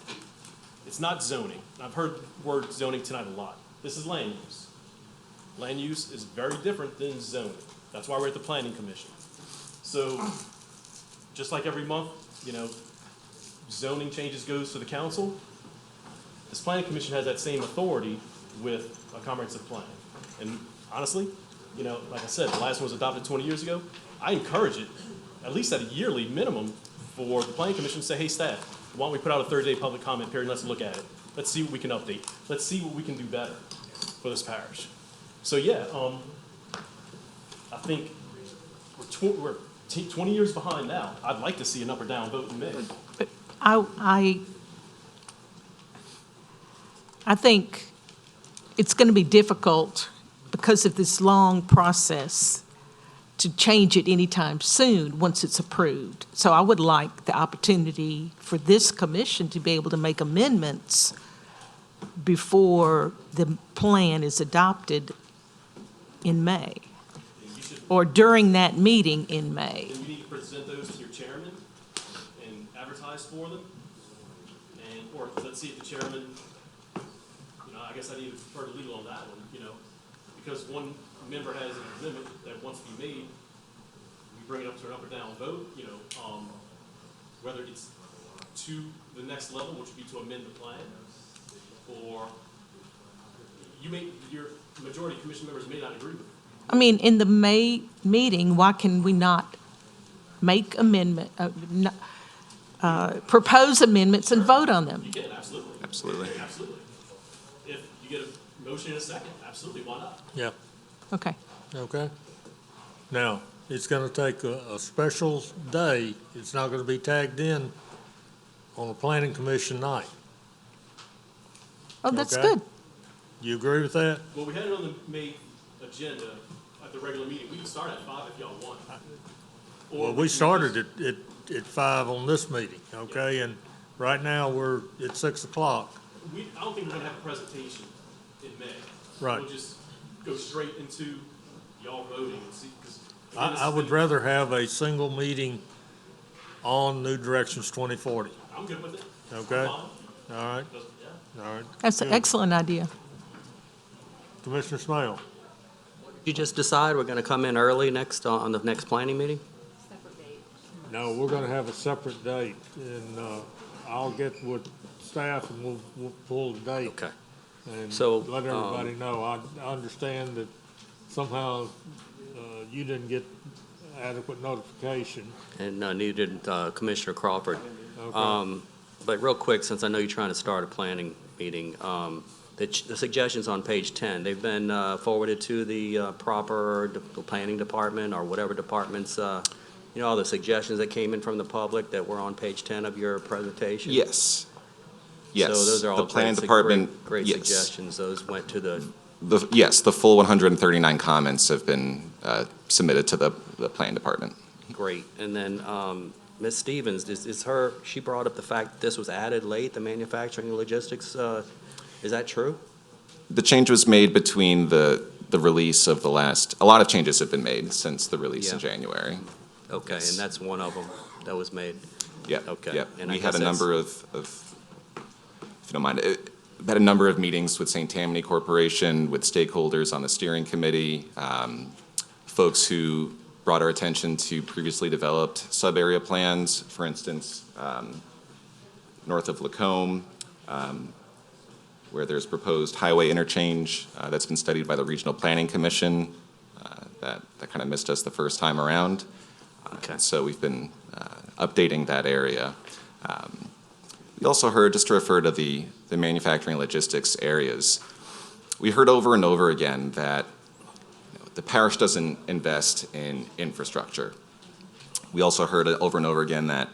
It's not zoning. I've heard the word zoning tonight a lot. This is land use. Land use is very different than zoning. That's why we're at the Planning Commission. So just like every month, zoning changes goes to the council, this Planning Commission has that same authority with a comprehensive plan. And honestly, like I said, the last one was adopted 20 years ago. I encourage it, at least at a yearly minimum, for the Planning Commission to say, hey, staff, why don't we put out a 30-day public comment period and let's look at it. Let's see what we can update. Let's see what we can do better for this parish. So yeah, I think we're 20 years behind now. I'd like to see an up or down vote in May. I think it's going to be difficult because of this long process to change it anytime soon once it's approved. So I would like the opportunity for this commission to be able to make amendments before the plan is adopted in May, or during that meeting in May. Then you need to present those to your chairman and advertise for them. And, or let's see if the chairman, I guess I need to defer to legal on that one, because one member has an amendment that wants to be made, we bring it up to an up or down vote, whether it's to the next level, which would be to amend the plan, or your majority of commission members may not agree with it. I mean, in the May meeting, why can we not make propose amendments and vote on them? You can, absolutely. Absolutely. Absolutely. If you get a motion in a second, absolutely, why not? Yeah, Okay. okay. Now, it's gonna take a special day. It's not gonna be tagged in on a planning commission night. Oh, that's Okay. good. You agree with that? Well, we had it on the May agenda at the regular meeting. We can start at 5 if y'all want. Or Well, we started at 5 on this meeting, okay? And right now, we're at 6 o'clock. I don't think we're gonna have a presentation in May. Right. We'll just go straight into y'all voting and see, because. I would rather have a single meeting on New Directions 2040, I'm good with it. okay? I'm All fine. right, Yeah. all right. That's an Good. excellent idea. Commissioner Smale? You just decide we're going to come in early next, on the next planning meeting? No, we're gonna have a separate date, and, I'll get with staff and we'll pull the date. Okay. And So, let everybody know. I understand that somehow, you didn't get adequate notification. And neither did Commissioner Crawford. Okay. But real quick, since I know you're trying to start a planning meeting, the suggestions on page 10, they've been forwarded to the the planning department or whatever departments, all the suggestions that came in from the public that were on page 10 of your presentation? Yes. Yes. So those are all The planning great department. great yes. suggestions. Those went to the, Yes, the full 139 comments have been submitted to the planning department. great. And then Ms. Stevens, she brought up the fact that this was added late, the manufacturing and logistics. Is that true? The change was made between the release of a lot of changes have been made since the release in Yeah. January. Okay, Yes. and that's one of them that was made. Yep. Okay. Yep. And I We had guess a number of, if you don't mind, we had a number of meetings with St. Tammany Corporation, with stakeholders on the steering committee, folks who brought our attention to previously developed sub-area plans, for instance, north of Lacombe, where there's proposed highway interchange that's been studied by the Regional Planning Commission. That kind of missed us the first time around. Okay. So we've been updating that area. We also heard, just to refer to the manufacturing logistics areas, we heard over and over again that the parish doesn't invest in infrastructure. We also heard over and over again that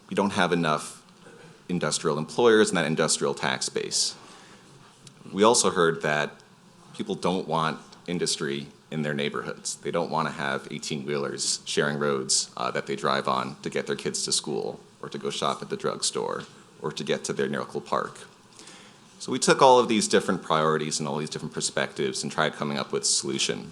we don't have enough industrial employers in that industrial tax base. We also heard that people don't want industry in their neighborhoods. They don't want to have 18-wheelers sharing roads that they drive on to get their kids to school, or to go shop at the drugstore, or to get to their local park. So we took all of these different priorities and all these different perspectives and tried coming up with a solution.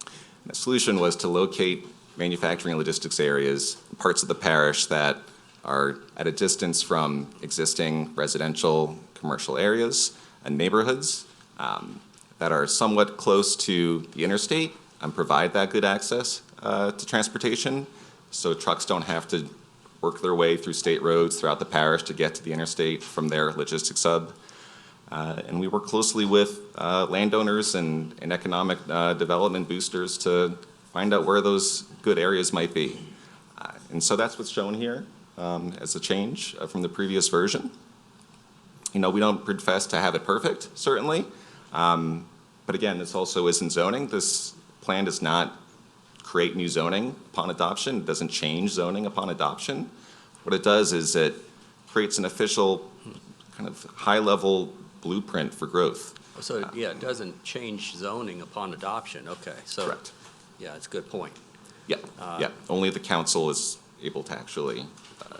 And the solution was to locate manufacturing and logistics areas, parts of the parish that are at a distance from existing residential, commercial areas and neighborhoods, that are somewhat close to the interstate and provide that good access to transportation, so trucks don't have to work their way through state roads throughout the parish to get to the interstate from their logistics hub. And we work closely with landowners and economic development boosters to find out where those good areas might be. And so that's what's shown here as a change from the previous version. We don't profess to have it perfect, certainly. But again, this also isn't zoning. This plan does not create new zoning upon adoption. It doesn't change zoning upon adoption. What it does is it creates an official kind of high-level blueprint for growth. So, yeah, it doesn't change zoning upon adoption, okay, so. Correct. Yeah, it's a good point. Yeah, yeah. Only the council is able to actually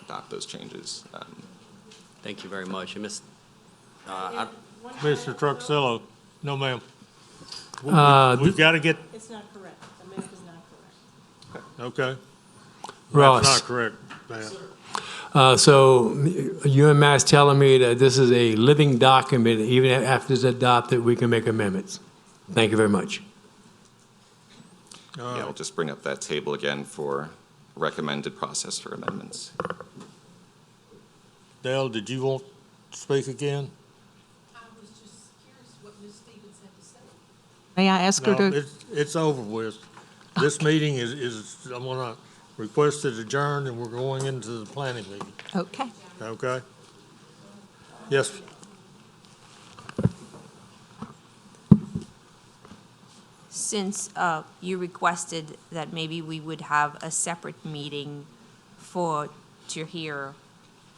adopt those changes. Thank you very much. Commissioner Truxillo, no, ma'am. We've got to get, It's not correct. The math is not correct. okay. Ross. That's not correct, ma'am. So you and Matt's telling me that this is a living document, even after it's adopted, we can make amendments. Thank you very much. Yeah, we'll just bring up that table again for recommended process for amendments. Dale, did you want to speak again? I was just curious what Ms. Stevens had to say. May I ask her No, to? it's over with. This meeting is, I'm gonna request it adjourned, and we're going into the planning meeting, Okay. okay? Yes, Since you requested that maybe we would have a separate meeting to hear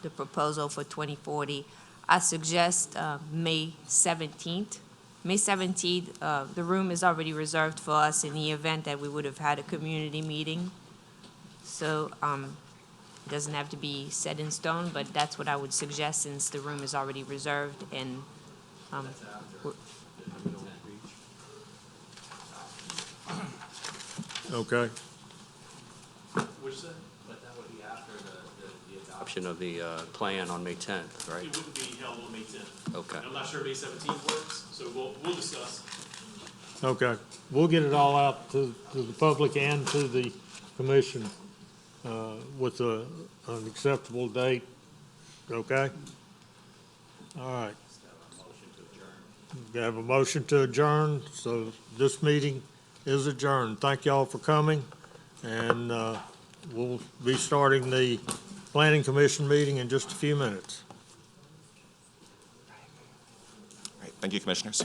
the proposal for 2040, I suggest May 17th. May 17th, the room is already reserved for us in the event that we would have had a community meeting. So it doesn't have to be set in stone, but that's what I would suggest since the room is already reserved and we're- okay. What'd you say? But that would be after the adoption of the plan on May 10th, right? It wouldn't be held on May 10th. Okay. I'm not sure May 17th works, so we'll discuss. Okay, we'll get it all out to the public and to the commission with an acceptable date, okay? All right. We have a motion to adjourn, so this meeting is adjourned. Thank y'all for coming, and we'll be starting the planning commission meeting in just a few minutes. All right, thank you, commissioners.